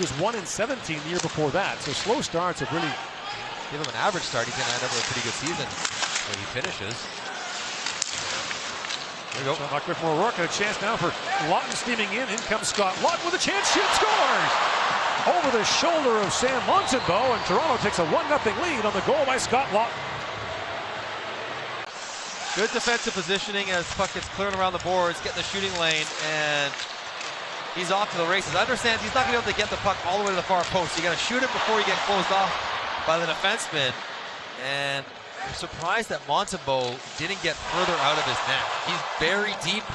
He was 1-17 the year before that, so slow starts have really give him an average start. He can end up with a pretty good season when he finishes. There you go. Sean Huckler from O'Rourke, and a chance now for Lawton steaming in. In comes Scott Lawton with a chance, shoots, scores! Over the shoulder of Sam Montembeault, and Toronto takes a 1-0 lead on the goal by Scott Lawton. Good defensive positioning as puck gets cleared around the boards, getting the shooting lane, and he's off to the races. Understands he's not going to be able to get the puck all the way to the far post. You got to shoot it before you get closed off by the defenseman. And I'm surprised that Montembeault didn't get further out of his net. He's very deep.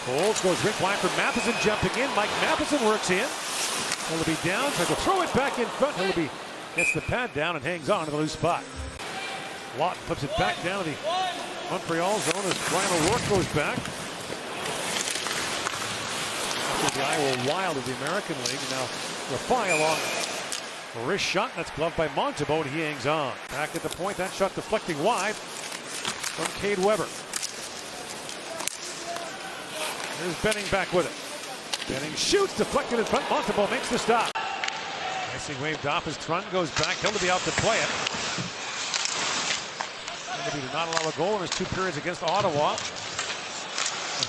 Coles goes rink wide for Matheson jumping in. Mike Matheson works in. Hillaby down, tries to throw it back in front. Hillaby gets the pad down and hangs on to the loose spot. Lawton flips it back down to the Montreal zone as Brian O'Rourke goes back. The Iowa Wild of the American League. Now Rafai along a wrist shot. That's gloved by Montembeault, and he hangs on. Back at the point, that shot deflecting wide from Cade Weber. Here's Benning back with it. Benning shoots, deflected in front. Montembeault makes the stop. Icing waved off as Trun goes back. Hillaby out to play it. Hillaby did not allow a goal in his 2 periods against Ottawa.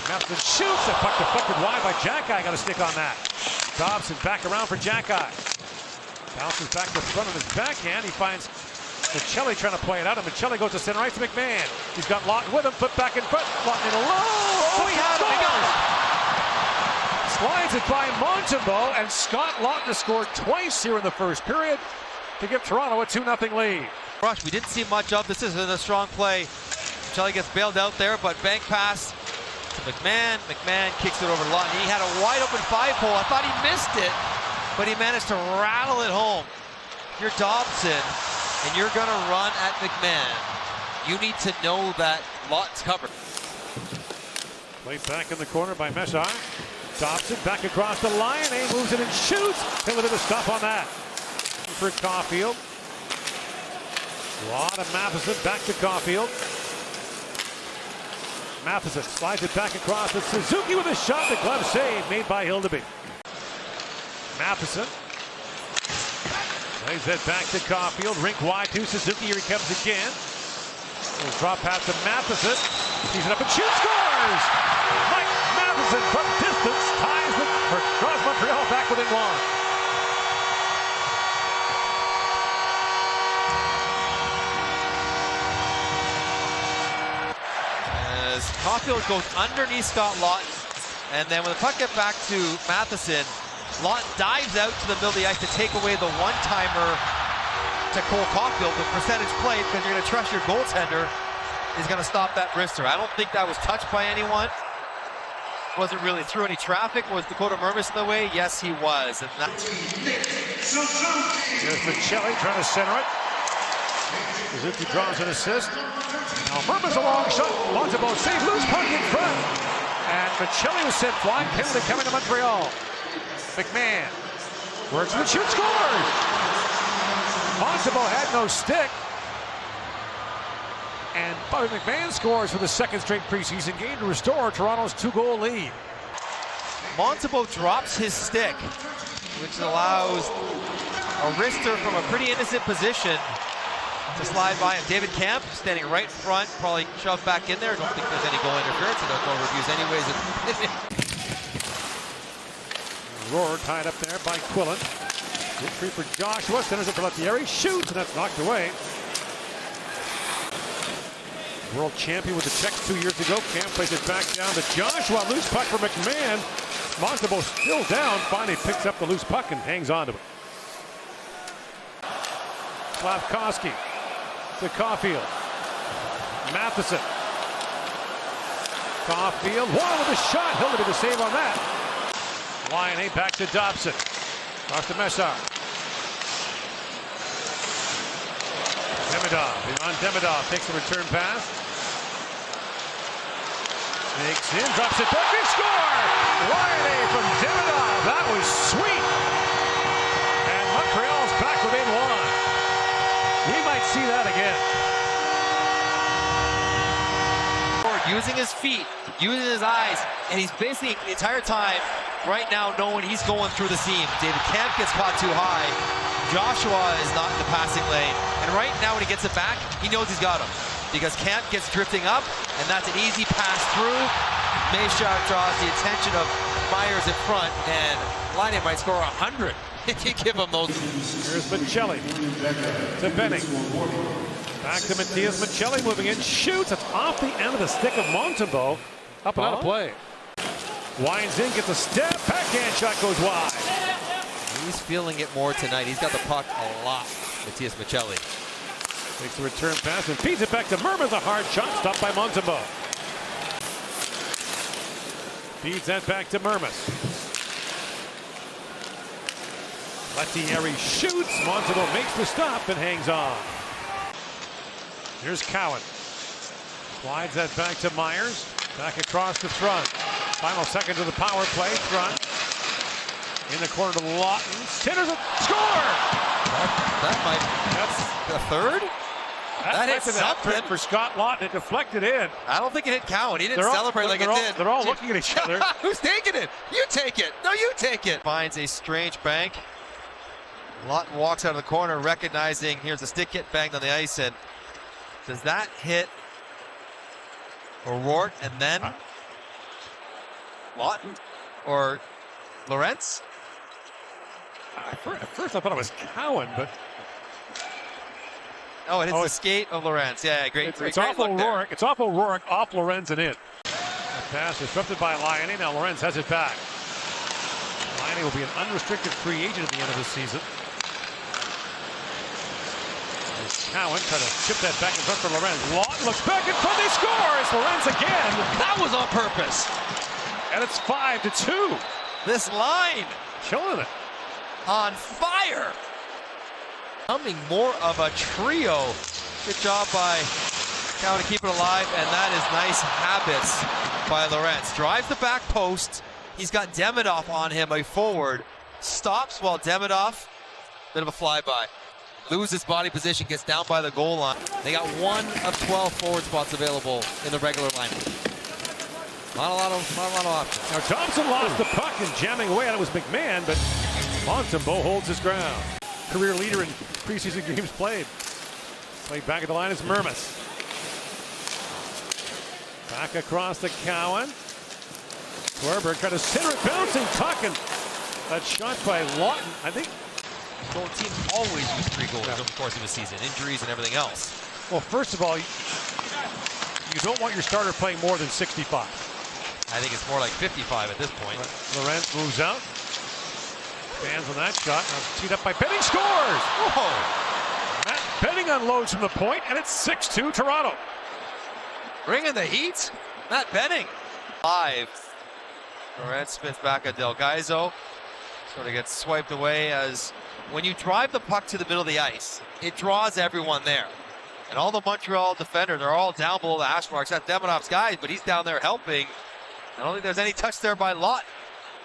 Matheson shoots, that puck deflected wide by Jackeye. Got a stick on that. Dobson back around for Jackeye. Bounces back to front on his backhand. He finds Michelli trying to play it out, and Michelli goes to center right to McMahon. He's got Lawton with him, flip back in front. Lawton in low. Oh, he had him. He got it. Slides it by Montembeault, and Scott Lawton scored twice here in the first period to give Toronto a 2-0 lead. Rush, we didn't see much of. This isn't a strong play. Michelli gets bailed out there, but bank pass to McMahon. McMahon kicks it over to Lawton. He had a wide open 5-hole. I thought he missed it, but he managed to rattle it home. You're Dobson, and you're going to run at McMahon. You need to know that Lawton's covered. Played back in the corner by Messar. Dobson back across the line. A moves it and shoots. Hillaby to stop on that. For Caulfield. A lot of Matheson back to Caulfield. Matheson slides it back across to Suzuki with a shot. The glove save made by Hillaby. Matheson plays it back to Caulfield. Rink wide to Suzuki. Here he comes again. We'll drop pass to Matheson. He's it up and shoots. Scores! Mike Matheson from distance ties it or draws Montreal back within one. As Caulfield goes underneath Scott Lawton, and then when the puck gets back to Matheson, Lawton dives out to the middle of the ice to take away the one-timer to Cole Caulfield with percentage play, because you're going to trust your goaltender is going to stop that wrister. I don't think that was touched by anyone. Wasn't really through any traffic. Was Dakota Mermis in the way? Yes, he was. And that's... Here's Michelli trying to center it. Suzuki draws an assist. Now Mermis a long shot. Montembeault save, loose puck in front. And Michelli was sent flying. Penalty coming to Montreal. McMahon works with shoot, scores! Montembeault had no stick. And Bobby McMahon scores for the second straight preseason game to restore Toronto's 2-goal lead. Montembeault drops his stick, which allows a wrister from a pretty innocent position to slide by him. David Camp standing right in front, probably shoved back in there. Don't think there's any goal interference and no goal reviews anyways. Roar tied up there by Quillen. Victory for Joshua, centers it for Lettieri, shoots, and that's knocked away. World champion with the Czechs 2 years ago. Camp plays it back down to Joshua. Loose puck for McMahon. Montembeault still down. Finally picks up the loose puck and hangs on to it. Slavkovsky to Caulfield. Matheson. Caulfield. One with a shot. Hillaby to save on that. Line A back to Dobson. Off to Messar. Demidov. Ivan Demidov takes the return pass. Makes in, drops it back, big score! Line A from Demidov. That was sweet. And Montreal's back within one. We might see that again. Using his feet, using his eyes, and he's basically the entire time right now knowing he's going through the seam. David Kemp gets caught too high. Joshua is not in the passing lane. And right now when he gets it back, he knows he's got him. Because Kemp gets drifting up, and that's an easy pass through. Mayshot draws the attention of Myers in front, and Laine might score 100 if you give him those. Here's Michelli to Benning. Back to Matthias Michelli moving in, shoots. It's off the end of the stick of Montembeault. Up and out of play. Winds in, gets a step, backhand shot goes wide. He's feeling it more tonight. He's got the puck a lot, Matthias Michelli. Takes the return pass and feeds it back to Mermis. A hard shot stopped by Montembeault. Feeds that back to Mermis. Lettieri shoots. Montembeault makes the stop and hangs on. Here's Cowan. Slides that back to Myers. Back across the front. Final seconds of the power play. Front. In the corner to Lawton. Centers it. Score! That's the third? That hit something for Scott Lawton. It deflected in. I don't think it hit Cowan. He didn't celebrate like it did. They're all looking at each other. Who's taking it? You take it. No, you take it. Finds a strange bank. Lawton walks out of the corner recognizing here's a stick get banged on the ice, and does that hit O'Rourke and then Lawton or Lorentz? At first I thought it was Cowan, but oh, it hits the skate of Lorentz. Yeah, great. It's off O'Rourke. It's off O'Rourke, off Lorenz and in. The pass disrupted by Laine. Now Lorenz has it back. Laine will be an unrestricted free agent at the end of the season. As Cowan trying to chip that back in front for Lorenz. Lawton looks back in front. They score. It's Lorenz again. That was on purpose. And it's 5-2. This line killing it. On fire. Becoming more of a trio. Good job by Cowan to keep it alive, and that is nice habits by Lorentz. Drives the back post. He's got Demidov on him, a forward. Stops while Demidov, bit of a flyby. Loses body position, gets down by the goal line. They got 1 of 12 forward spots available in the regular lineup. Not a lot of options. Now Thompson lost the puck and jamming away at it was McMahon, but Montembeault holds his ground. Career leader in preseason games played. Played back at the line is Mermis. Back across to Cowan. Swerberg tried to center it, bouncing puck, and that shot by Lawton. I think the team always use 3 goals over the course of a season, injuries and everything else. Well, first of all, you don't want your starter playing more than 65. I think it's more like 55 at this point. Lorenz moves out. Stands on that shot. Now teed up by Benning, scores! Whoa! Matt Benning unloads from the point, and it's 6-2 Toronto. Bringing the heat. Matt Benning. 5. Lorenz spins back at Del Gaizo. Sort of gets swiped away as when you drive the puck to the middle of the ice, it draws everyone there. And all the Montreal defenders are all down below the hash marks. That's Demidov's guys, but he's down there helping. I don't think there's any touch there by Lawton.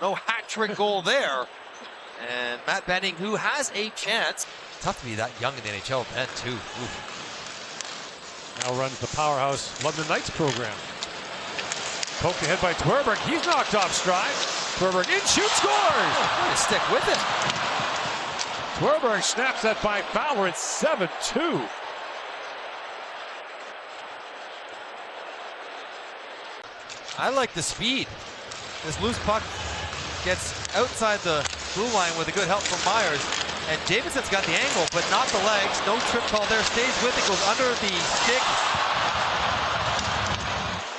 No hat-trick goal there. And Matt Benning, who has a chance. Tough to be that young in the NHL, Ben, too. Now runs the powerhouse London Knights program. Poked ahead by Twerberg. He's knocked off stride. Twerberg in, shoots, scores! Way to stick with it. Twerberg snaps that by Fowler. It's 7-2. I like the speed. This loose puck gets outside the blue line with a good help from Myers. And Davidson's got the angle, but not the legs. No trip call there. Stays with it. Goes under the stick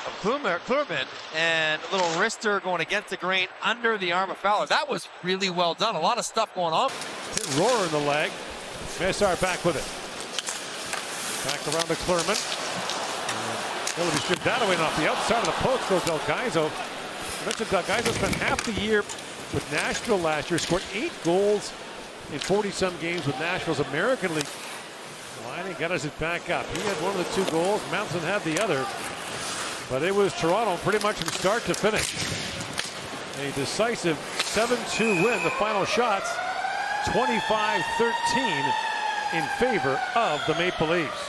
of Kluerman. And a little wrister going against the grain under the arm of Fowler. That was really well done. A lot of stuff going on. Hit Rohrer in the leg. Messar back with it. Back around to Kluerman. Will be stripped that away and off the outside of the post goes Del Gaizo. I mentioned Del Gaizo spent half the year with Nashville last year, scored 8 goals in 40-some games with Nashville's American League. Laine got us it back up. He had one of the 2 goals. Mountain had the other. But it was Toronto pretty much from start to finish. A decisive 7-2 win. The final shots 25-13 in favor of the Maple Leafs.